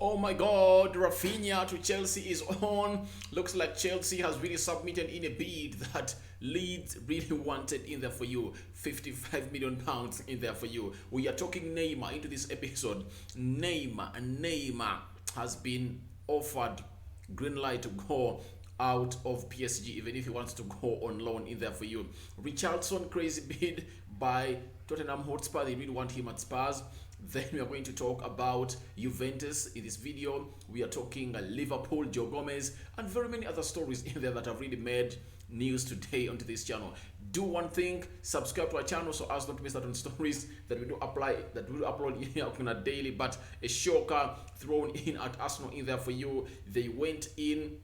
Oh my God, Raphinha to Chelsea is on. Looks like Chelsea has really submitted in a bid that Leeds really wanted in there for you. £55 million in there for you. We are talking Neymar into this episode. Neymar has been offered green light to go out of PSG, even if he wants to go on loan in there for you. Richarlison, crazy bid by Tottenham Hotspur. They really want him at Spurs. Then we are going to talk about Juventus in this video. We are talking Liverpool, Joe Gomez, and very many other stories in there that have really made news today onto this channel. Do one thing, subscribe to our channel so as not to miss out on stories that we do upload here on a daily. But a shocker thrown in at Arsenal in there for you. They went in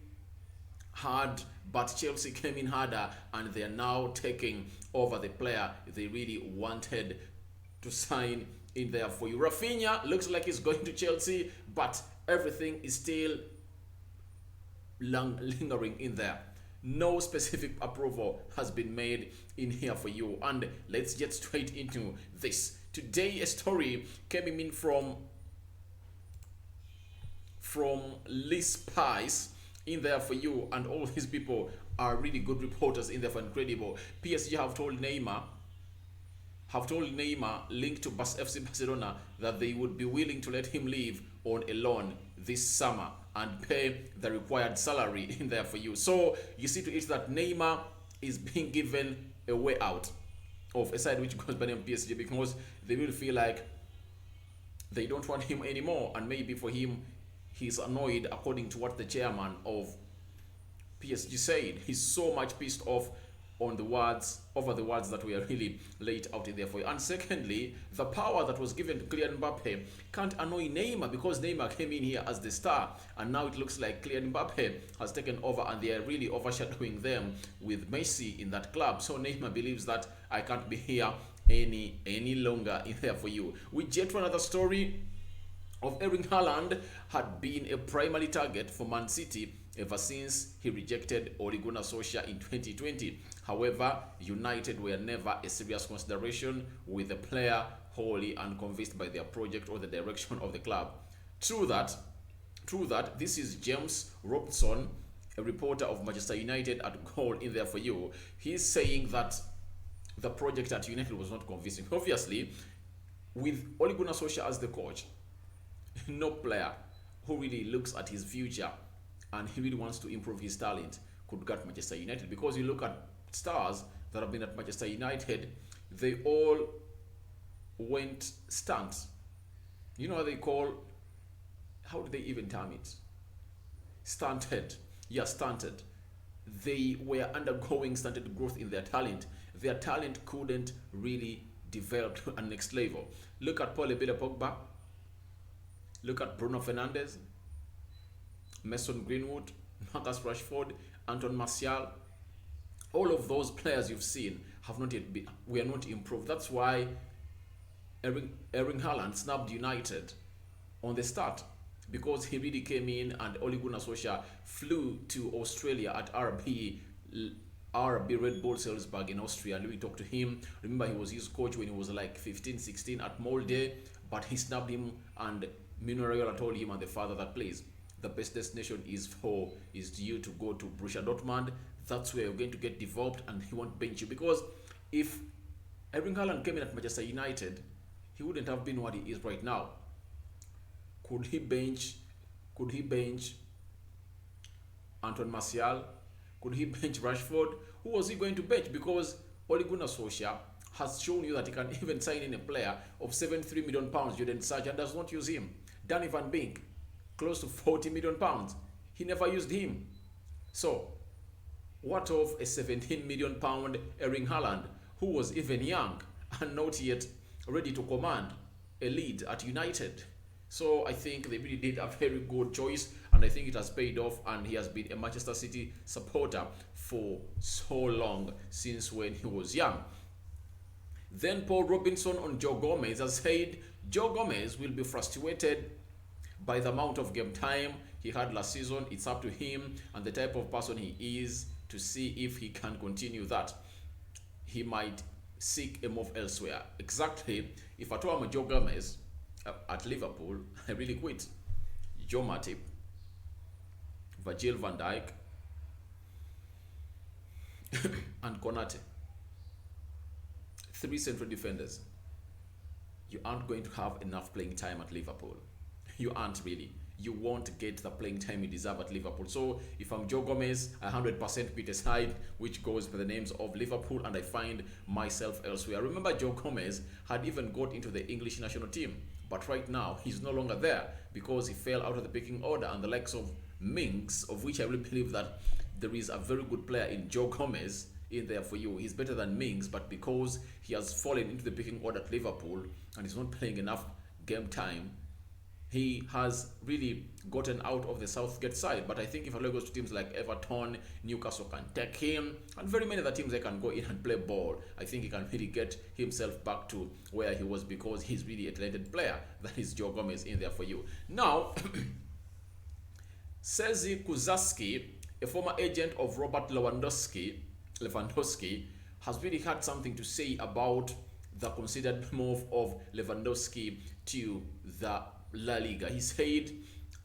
hard, but Chelsea came in harder, and they are now taking over the player they really wanted to sign in there for you. Raphinha looks like he's going to Chelsea, but everything is still lingering in there. No specific approval has been made in here for you. And let's get straight into this. Today, a story came in from Lee Spice in there for you, and all these people are really good reporters in there for incredible. PSG have told Neymar linked to FC Barcelona that they would be willing to let him leave on a loan this summer and pay the required salary in there for you. So you see to it that Neymar is being given a way out of a side which goes by name PSG, because they will feel like they don't want him anymore, and maybe for him he's annoyed, according to what the chairman of PSG said. He's so much pissed off on the words that we are really laid out in there for you. And secondly, the power that was given to Kylian Mbappe can't annoy Neymar, because Neymar came in here as the star, and now it looks like Kylian Mbappe has taken over and they are really overshadowing them with Messi in that club. So Neymar believes that I can't be here any longer in there for you. We get to another story of Erling Haaland. Had been a primary target for Man City ever since he rejected Ole Gunnar Solskjaer in 2020. However, United were never a serious consideration, with the player wholly unconvinced by their project or the direction of the club. True that, this is James Robson, a reporter of Manchester United at Goal in there for you. He's saying that the project at United was not convincing. Obviously, with Ole Gunnar Solskjaer as the coach, no player who really looks at his future and he really wants to improve his talent could get Manchester United, because you look at stars that have been at Manchester United, they all went stunt. You know how do they even term it? Stunted. Yeah, stunted. They were undergoing stunted growth in their talent. Their talent couldn't really develop to a next level. Look at Paul Pogba. Look at Bruno Fernandes, Mason Greenwood, Marcus Rashford, Anton Martial. All of those players you've seen have not yet been, we are not improved. That's why Erling Haaland snubbed United on the start, because he really came in, and Ole Gunnar Solskjaer flew to Australia at RB Red Bull Salzburg in Austria, and we talked to him. Remember, he was his coach when he was like 15, 16 at Molde, but he snubbed him, and Mino Raiola told him and the father that, please, the best destination is you to go to Borussia Dortmund. That's where you're going to get developed, and he won't bench you. Because if Erling Haaland came in at Manchester United, he wouldn't have been what he is right now. Could he bench Anton Martial? Could he bench Rashford? Who was he going to bench? Because Ole Gunnar Solskjaer has shown you that he can even sign in a player of £73 million, Jordan Sancho, and does not use him. Danny Van Beek, close to £40 million. He never used him. So, what of a £17 million Erling Haaland, who was even young and not yet ready to command a lead at United? So I think they really did a very good choice, and I think it has paid off, and he has been a Manchester City supporter for so long, since when he was young. Then Paul Robinson on Joe Gomez has said Joe Gomez will be frustrated by the amount of game time he had last season. It's up to him and the type of person he is to see if he can continue that. He might seek a move elsewhere. Exactly. If at all I'm Joe Gomez at Liverpool, I really quit. Joe Matip, Virgil van Dijk, and Konate. 3 central defenders. You aren't going to have enough playing time at Liverpool. You aren't really. You won't get the playing time you deserve at Liverpool. So if I'm Joe Gomez, 100% quit a side which goes by the names of Liverpool, and I find myself elsewhere. Remember, Joe Gomez had even got into the English national team, but right now he's no longer there because he fell out of the pecking order, and the likes of Minks, of which I really believe that there is a very good player in Joe Gomez in there for you. He's better than Mings, but because he has fallen into the pecking order at Liverpool and he's not playing enough game time, he has really gotten out of the Southgate side. But I think if I goes to teams like Everton, Newcastle can take him, and very many other teams that can go in and play ball, I think he can really get himself back to where he was, because he's really a talented player. That is Joe Gomez in there for you. Now, Sergej Kuzaski, a former agent of Robert Lewandowski, has really had something to say about the considered move of Lewandowski to the La Liga. He said,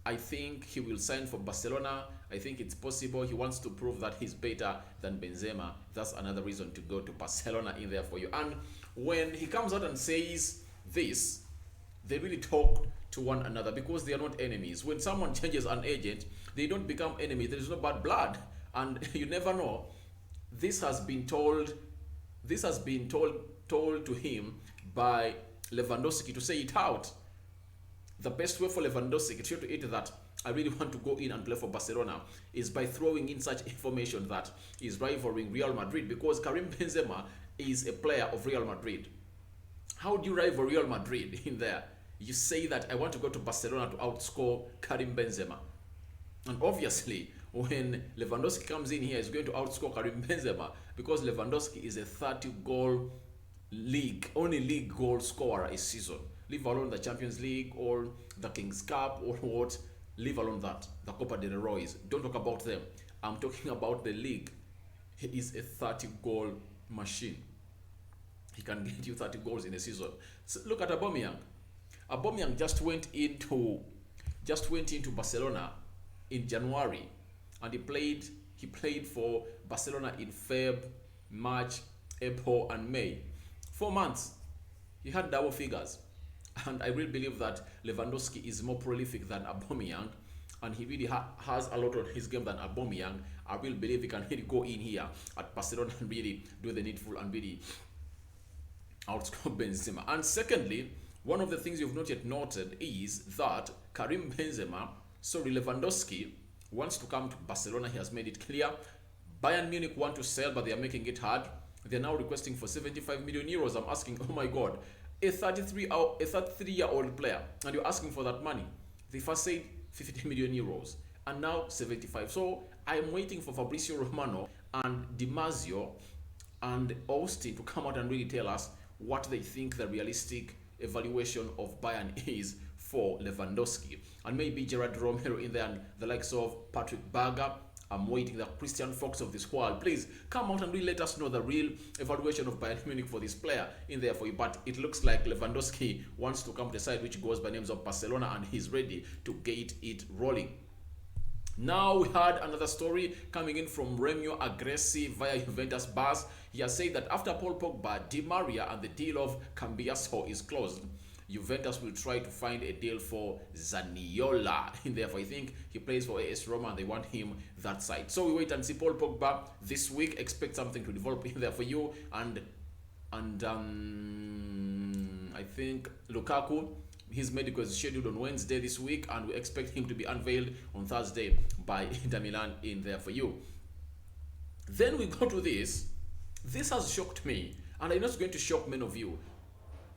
I think he will sign for Barcelona. I think it's possible. He wants to prove that he's better than Benzema. That's another reason to go to Barcelona in there for you. And when he comes out and says this, they really talk to one another because they are not enemies. When someone changes an agent, they don't become enemies. There is no bad blood. And you never know. This has been told to him by Lewandowski to say it out. The best way for Lewandowski to show to it that I really want to go in and play for Barcelona is by throwing in such information that is rivaling Real Madrid, because Karim Benzema is a player of Real Madrid. How do you rival Real Madrid in there? You say that I want to go to Barcelona to outscore Karim Benzema. And obviously, when Lewandowski comes in here, he's going to outscore Karim Benzema, because Lewandowski is a 30-goal only league goal scorer a season. Leave alone the Champions League or the King's Cup or what. Leave alone that. The Copa del Rey. Don't talk about them. I'm talking about the league. He is a 30-goal machine. He can get you 30 goals in a season. So look at Aubameyang. Aubameyang just went into Barcelona in January, and he played for Barcelona in Feb, March, April, and May. 4 months. He had double figures. And I really believe that Lewandowski is more prolific than Aubameyang, and he really has a lot on his game than Aubameyang. I really believe he can really go in here at Barcelona and really do the needful and really outscore Benzema. And secondly, one of the things you've not yet noted is that Karim Benzema, Lewandowski, wants to come to Barcelona. He has made it clear. Bayern Munich want to sell, but they are making it hard. They're now requesting for 75 million euros. I'm asking, oh my God, a 33-year-old player, and you're asking for that money. They first said 50 million euros, and now 75. So I'm waiting for Fabrizio Romano and Di Marzio and Austin to come out and really tell us what they think the realistic evaluation of Bayern is for Lewandowski. And maybe Gerard Romero in there, and the likes of Patrick Berger. I'm waiting. The Christian Fox of this world, please come out and really let us know the real evaluation of Bayern Munich for this player in there for you. But it looks like Lewandowski wants to come to the side which goes by names of Barcelona, and he's ready to get it rolling. Now we had another story coming in from Remio Aggressive via Juventus Bus. He has said that after Paul Pogba, Di Maria, and the deal of Cambiaso is closed, Juventus will try to find a deal for Zaniolo. And therefore, I think he plays for AS Roma and they want him that side. So we wait and see Paul Pogba this week. Expect something to develop in there for you. And I think Lukaku, his medical is scheduled on Wednesday this week, and we expect him to be unveiled on Thursday by Inter Milan in there for you. Then we go to this. This has shocked me, and I know it's going to shock many of you.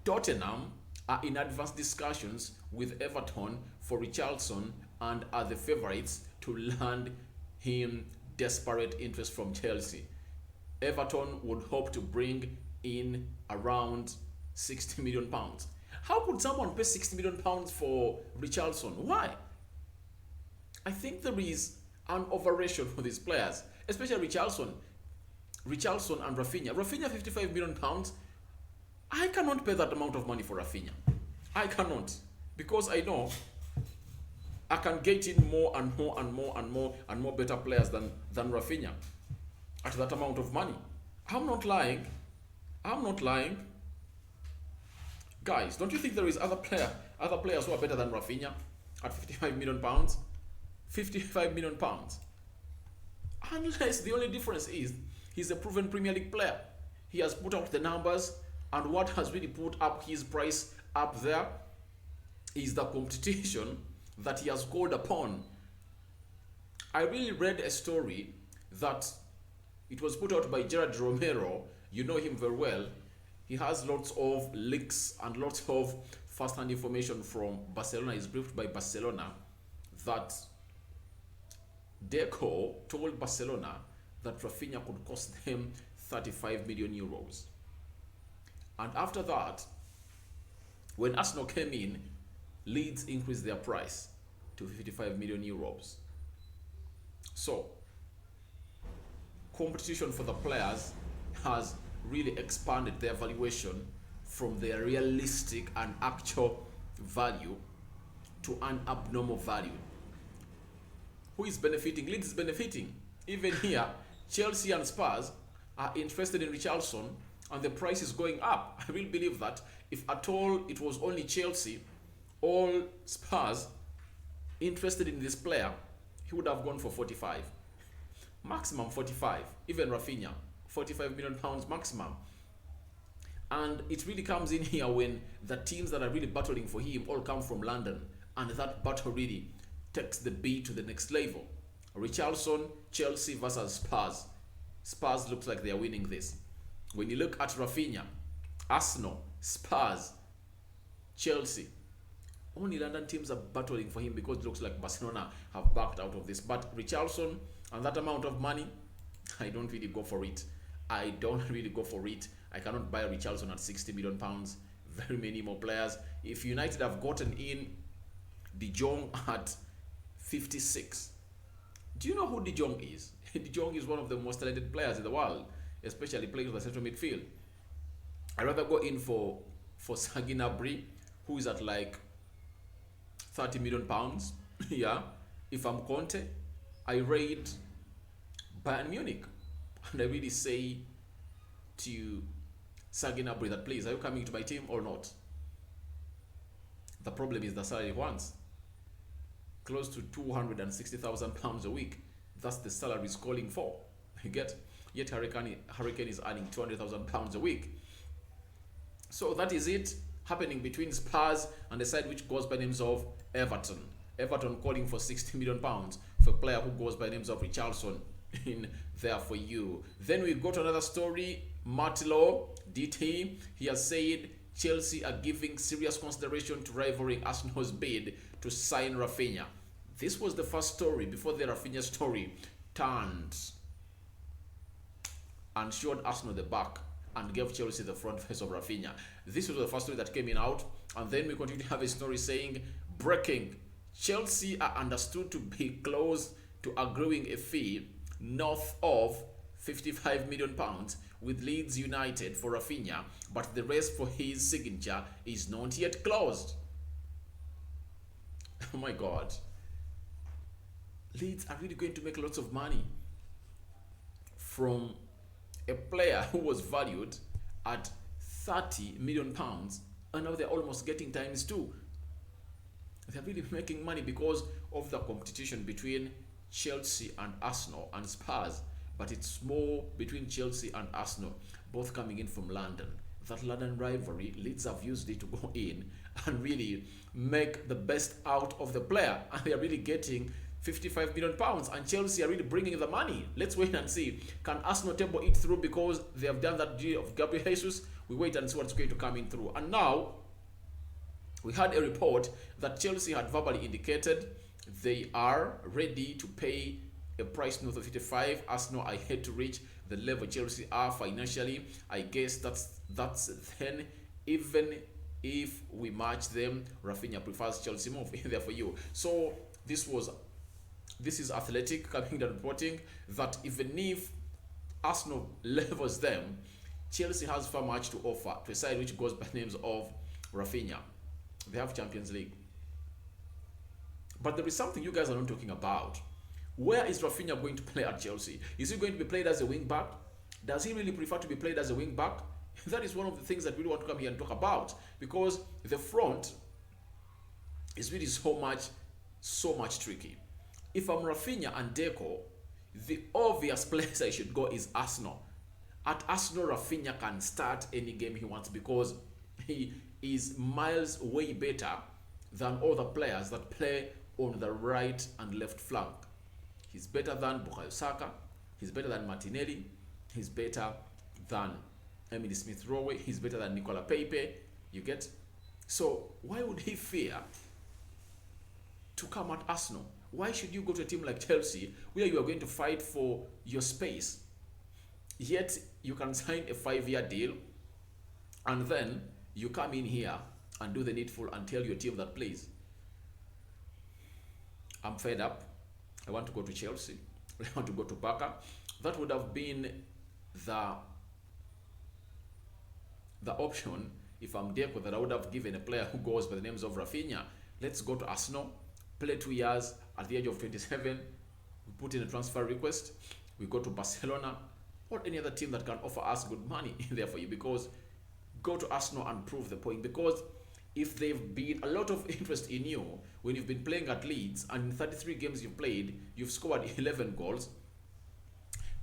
Tottenham are in advanced discussions with Everton for Richarlison and are the favourites to land him desperate interest from Chelsea. Everton would hope to bring in around £60 million. How could someone pay £60 million for Richarlison? Why? I think there is an overration for these players, especially Richarlison and Raphinha. Raphinha, £55 million. I cannot pay that amount of money for Raphinha. I cannot. Because I know I can get in more and more and more and more and more better players than Raphinha at that amount of money. I'm not lying. I'm not lying. Guys, don't you think there is other players who are better than Raphinha at 55 million pounds? 55 million pounds. Unless the only difference is he's a proven Premier League player. He has put out the numbers, and what has really put up his price up there is the competition that he has called upon. I really read a story that it was put out by Gerard Romero. You know him very well. He has lots of leaks and lots of first-hand information from Barcelona. He's briefed by Barcelona that Deco told Barcelona that Raphinha could cost them 35 million euros. And after that, when Arsenal came in, Leeds increased their price to 55 million euros. So, competition for the players has really expanded their valuation from their realistic and actual value to an abnormal value. Who is benefiting? Leeds is benefiting. Even here, Chelsea and Spurs are interested in Richarlison, and the price is going up. I really believe that if at all it was only Chelsea or Spurs interested in this player, he would have gone for 45. Maximum 45. Even Raphinha, 45 million pounds maximum. And it really comes in here when the teams that are really battling for him all come from London, and that battle really takes the bid to the next level. Richarlison, Chelsea versus Spurs. Spurs looks like they are winning this. When you look at Raphinha, Arsenal, Spurs, Chelsea, only London teams are battling for him because it looks like Barcelona have backed out of this. But Richarlison and that amount of money, I don't really go for it. I don't really go for it. I cannot buy Richarlison at 60 million pounds. Very many more players. If United have gotten in De Jong at 56. Do you know who De Jong is? De Jong is one of the most talented players in the world, especially playing for the central midfield. I'd rather go in for Serge Gnabry, who is at like 30 million pounds. Yeah. If I'm Conte, I rate Bayern Munich, and I really say to Serge Gnabry that, please, are you coming to my team or not? The problem is the salary he wants. Close to 260,000 pounds a week. That's the salary he's calling for. You get? Yet Hurricane is earning 200,000 pounds a week. So that is it happening between Spurs and the side which goes by names of Everton. Everton calling for 60 million pounds for a player who goes by names of Richarlison in there for you. Then we go to another story. Martilo, DT, he has said Chelsea are giving serious consideration to rivaling Arsenal's bid to sign Raphinha. This was the first story before the Raphinha story turned and showed Arsenal the back and gave Chelsea the front face of Raphinha. This was the first story that came in out, and then we continue to have a story saying, breaking, Chelsea are understood to be close to agreeing a fee north of 55 million pounds with Leeds United for Raphinha, but the race for his signature is not yet closed. Oh my God. Leeds are really going to make lots of money from a player who was valued at 30 million pounds, and now they're almost getting times two. They're really making money because of the competition between Chelsea and Arsenal and Spurs, but it's more between Chelsea and Arsenal, both coming in from London. That London rivalry, Leeds have used it to go in and really make the best out of the player, and they are really getting 55 million pounds, and Chelsea are really bringing the money. Let's wait and see. Can Arsenal table it through because they have done that deal of Gabriel Jesus? We wait and see what's going to come in through. And now, we had a report that Chelsea had verbally indicated they are ready to pay a price north of 55. Arsenal are yet to reach the level Chelsea are financially. I guess that's then, even if we match them, Raphinha prefers Chelsea move in there for you. So this is Athletic coming down reporting that even if Arsenal levels them, Chelsea has far much to offer to a side which goes by names of Raphinha. They have Champions League. But there is something you guys are not talking about. Where is Raphinha going to play at Chelsea? Is he going to be played as a wing back? Does he really prefer to be played as a wing back? That is one of the things that we want to come here and talk about, because the front is really so much tricky. If I'm Raphinha and Deco, the obvious place I should go is Arsenal. At Arsenal, Raphinha can start any game he wants because he is miles way better than other players that play on the right and left flank. He's better than Bukayo Saka. He's better than Martinelli. He's better than Emily Smith-Rowe. He's better than Nicola Pepe. You get? So why would he fear to come at Arsenal? Why should you go to a team like Chelsea where you are going to fight for your space? Yet you can sign a 5-year deal and then you come in here and do the needful and tell your team that, please, I'm fed up. I want to go to Chelsea. I want to go to Barca. That would have been the option if I'm Deco, that I would have given a player who goes by the names of Raphinha. Let's go to Arsenal, play 2 years at the age of 27. We put in a transfer request. We go to Barcelona or any other team that can offer us good money in there for you, because go to Arsenal and prove the point. Because if they've been a lot of interest in you when you've been playing at Leeds and in 33 games you've played, you've scored 11 goals,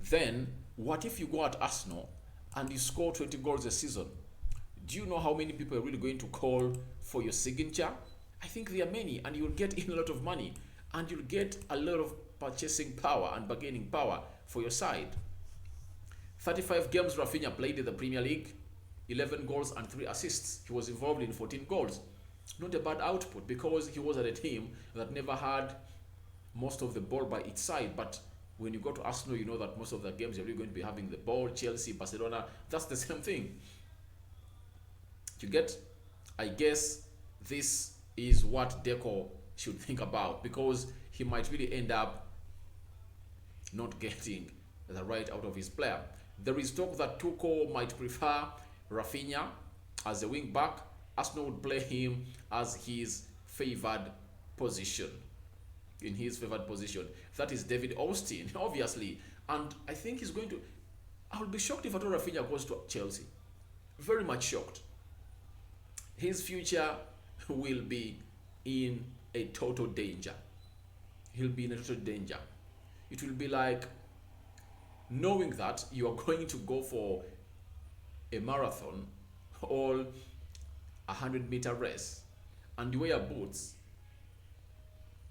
then what if you go at Arsenal and you score 20 goals a season? Do you know how many people are really going to call for your signature? I think there are many, and you'll get in a lot of money and you'll get a lot of purchasing power and bargaining power for your side. 35 games Raphinha played in the Premier League, 11 goals and 3 assists. He was involved in 14 goals. Not a bad output, because he was at a team that never had most of the ball by its side. But when you go to Arsenal, you know that most of the games you're really going to be having the ball. Chelsea, Barcelona, that's the same thing. You get? I guess this is what Deco should think about, because he might really end up not getting the right out of his player. There is talk that Tuchel might prefer Raphinha as a wing back. Arsenal would play him as his favoured position. In his favoured position. That is David Austin, obviously. And I think he's going to... I would be shocked if at all Raphinha goes to Chelsea. Very much shocked. His future will be in a total danger. He'll be in a total danger. It will be like knowing that you are going to go for a marathon or 100-meter race, and you wear boots,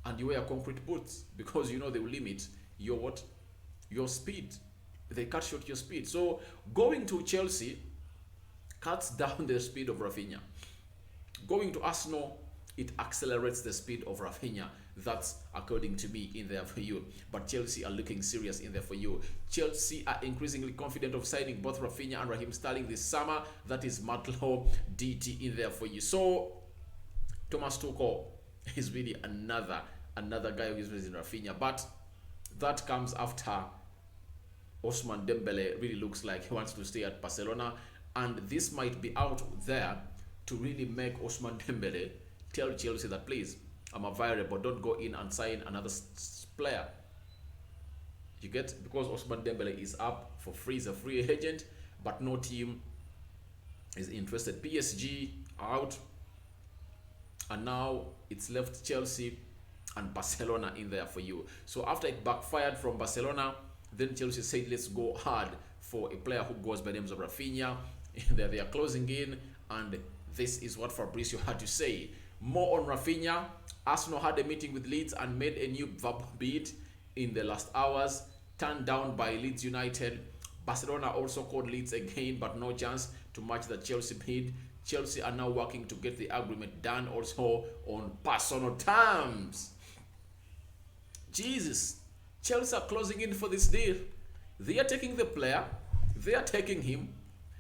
and you wear concrete boots, because you know they will limit your what? Your speed. They cut short your speed. So going to Chelsea cuts down the speed of Raphinha. Going to Arsenal, it accelerates the speed of Raphinha. That's according to me in there for you. But Chelsea are looking serious in there for you. Chelsea are increasingly confident of signing both Raphinha and Rahim Sterling this summer. That is Matlow DT in there for you. So Thomas Tuchel is really another guy who is raising Raphinha. But that comes after Ousmane Dembele really looks like he wants to stay at Barcelona. And this might be out there to really make Ousmane Dembele tell Chelsea that, please, I'm a variable, don't go in and sign another player. You get? Because Ousmane Dembele is up for free, he's a free agent, but no team is interested. PSG out, and now it's left Chelsea and Barcelona in there for you. So after it backfired from Barcelona, then Chelsea said, let's go hard for a player who goes by the names of Raphinha. They are closing in, and this is what Fabrizio had to say. More on Raphinha. Arsenal had a meeting with Leeds and made a new verbal bid in the last hours, turned down by Leeds United. Barcelona also called Leeds again, but no chance to match the Chelsea bid. Chelsea are now working to get the agreement done also on personal terms. Jesus, Chelsea are closing in for this deal. They are taking the player, they are taking him.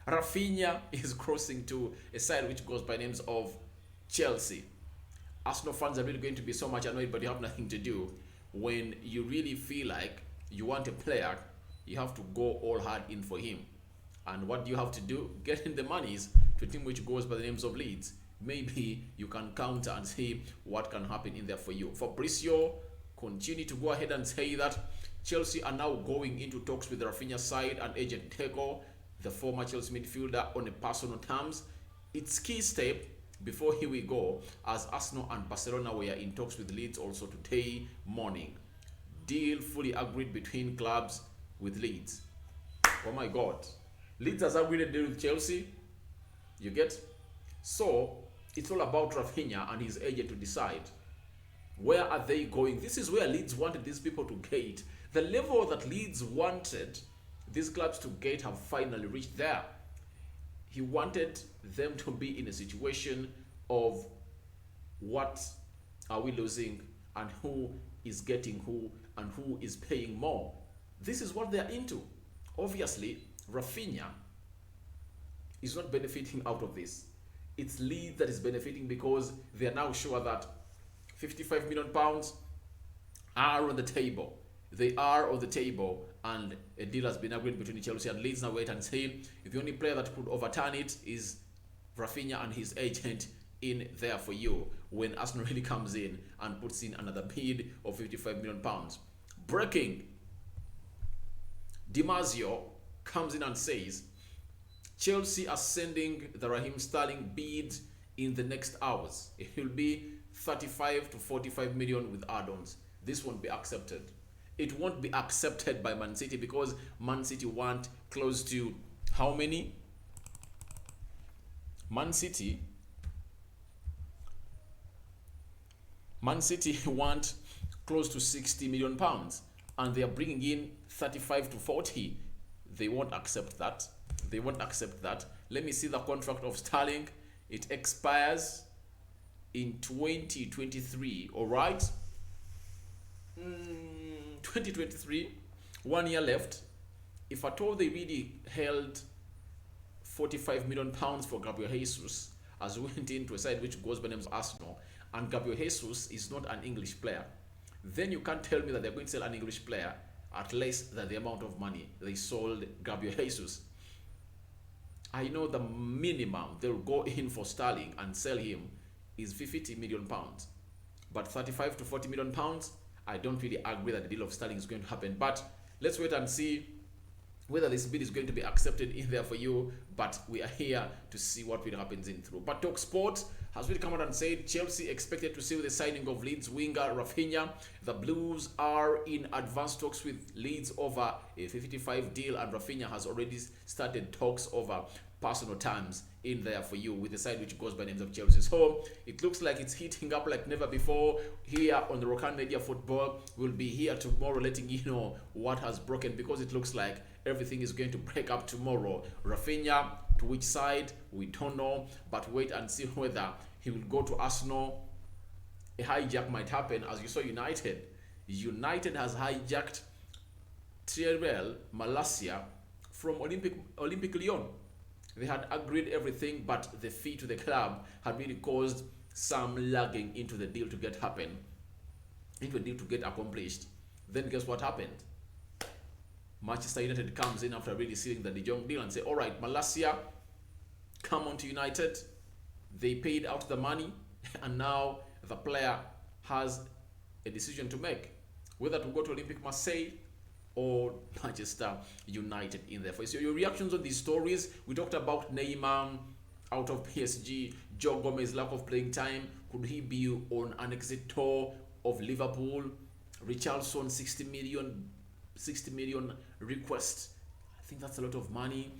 Raphinha is crossing to a side which goes by names of Chelsea. Arsenal fans are really going to be so much annoyed, but you have nothing to do. When you really feel like you want a player, you have to go all hard in for him. And what do you have to do? Get in the monies to a team which goes by the names of Leeds. maybe you can counter and see what can happen in there for you. Fabrizio continue to go ahead and say that Chelsea are now going into talks with the Raphinha side and agent Tego, the former Chelsea midfielder, on a personal terms. It's key step before here we go, as Arsenal and Barcelona were in talks with Leeds also today morning. Deal fully agreed between clubs with Leeds. Oh my God. Leeds has agreed a deal with Chelsea. You get? So, it's all about Raphinha and his agent to decide. Where are they going? This is where Leeds wanted these people to get. The level that Leeds wanted these clubs to get have finally reached there. He wanted them to be in a situation of what are we losing and who is getting who and who is paying more. This is what they're into. Obviously, Raphinha is not benefiting out of this. It's Leeds that is benefiting because they are now sure that £55 million are on the table. They are on the table, and a deal has been agreed between Chelsea and Leeds. Now wait and see. If the only player that could overturn it is Raphinha and his agent in there for you when Arsenal really comes in and puts in another bid of £55 million. Breaking. Dimarzio comes in and says Chelsea are sending the Rahim Sterling bid in the next hours. It will be 35 to 45 million with add-ons. This won't be accepted. It won't be accepted by Man City because Man City want close to how many? Man City want close to 60 million pounds, and they are bringing in 35 to 40. They won't accept that. They won't accept that. Let me see the contract of Sterling. It expires in 2023. All right. 2023, 1 year left. If at all they really held 45 million pounds for Gabriel Jesus, as we went into a side which goes by names Arsenal, and Gabriel Jesus is not an English player, then you can't tell me that they're going to sell an English player at less than the amount of money they sold Gabriel Jesus. I know the minimum they'll go in for Sterling and sell him is 50 million pounds, but 35 to 40 million pounds, I don't really agree that the deal of Sterling is going to happen. But let's wait and see whether this bid is going to be accepted in there for you. But we are here to see what really happens in through. But Talk Sport has really come out and said Chelsea expected to seal the signing of Leeds winger Raphinha. The Blues are in advanced talks with Leeds over a 55 deal, and Raphinha has already started talks over personal terms in there for you with the side which goes by names of Chelsea. So it looks like it's heating up like never before here on the Rokani Media Football. We'll be here tomorrow letting you know what has broken, because it looks like everything is going to break up tomorrow. Raphinha, to which side we don't know, but wait and see whether he will go to Arsenal. A hijack might happen, as you saw United. United has hijacked Tyrell Malacia from Olympic Lyon. They had agreed everything, but the fee to the club had really caused some lagging into the deal to get accomplished. Then guess what happened? Manchester United comes in after really sealing the De Jong deal and say, all right, Malacia, come on to United. They paid out the money, and now the player has a decision to make, whether to go to Olympique Marseille or Manchester United in there. So your reactions on these stories. We talked about Neymar out of PSG, Joe Gomez lack of playing time. Could he be on an exit tour of Liverpool? Richarlison 60 million request. I think that's a lot of money.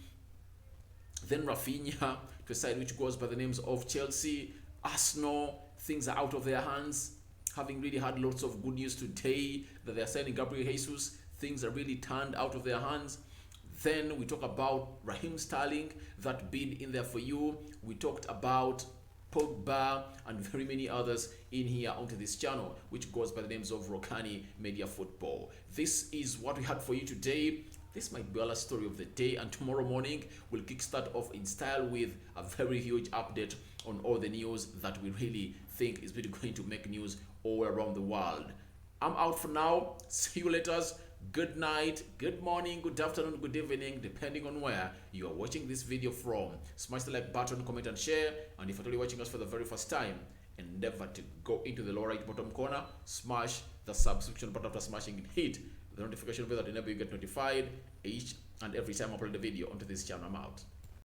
Then Raphinha to a side which goes by the names of Chelsea. Arsenal, things are out of their hands. Having really had lots of good news today that they're signing Gabriel Jesus, things are really turned out of their hands. Then we talk about Rahim Sterling, that bid in there for you. We talked about Pogba and very many others in here onto this channel, which goes by the names of Rokani Media Football. This is what we had for you today. This might be our last story of the day, and tomorrow morning we'll kickstart off in style with a very huge update on all the news that we really think is really going to make news all around the world. I'm out for now. See you later. good night, good morning, good afternoon, good evening, depending on where you are watching this video from. Smash the like button, comment and share. And if you're only watching us for the very first time, endeavor to go into the lower right bottom corner, smash the subscription button. After smashing it, hit the notification bell that enable you get notified each and every time I upload a video onto this channel. I'm out.